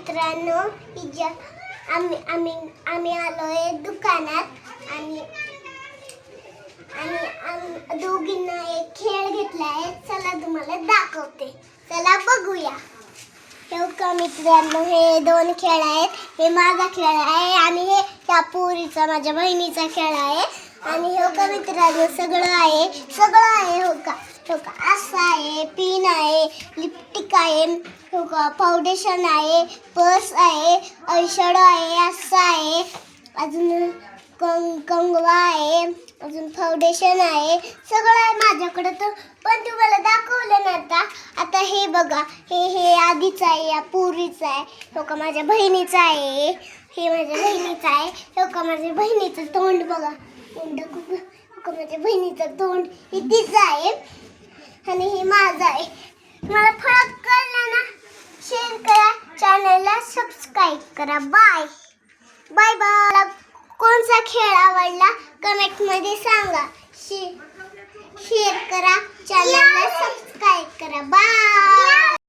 मित्रांनो, आम्ही आलोय दुकानात आणि दोघींना एक खेळ घेतलाय. चला तुम्हाला दाखवते, चला बघूया. हे का मित्रांनो, हे दोन खेळ आहेत. हे माझा खेळ आहे आणि हे त्या पोरीचा माझ्या बहिणीचा खेळ आहे. आणि हे का मित्रांनो, सगळं आहे हो का. असं आहे, पिन आहे, लिपस्टिक आहे, हो का, फाउंडेशन आहे, पर्स आहे, आयशॅडो आहे, असं आहे, अजून कंगवा आहे, अजून फाउंडेशन आहे, सगळं आहे माझ्याकडे. तर पण तुम्हाला दाखवलं ना आता हे बघा, हे आधीच आहे, या पुरीचं आहे, हो का, माझ्या बहिणीचं आहे, हे माझ्या बहिणीचं आहे, हो का, माझ्या बहिणीचं तोंड बघा, हो का, माझ्या बहिणीचं तोंड हे तिचं आहे आणि हे माझं आहे. मला फरक कळला ना, शेअर करा, चॅनलला सबस्क्राईब करा. Bye bye bye. कोणता खेळ आवडला कमेंटमध्ये सांगा. शेअर करा, चॅनलला सबस्क्राईब करा. बाय.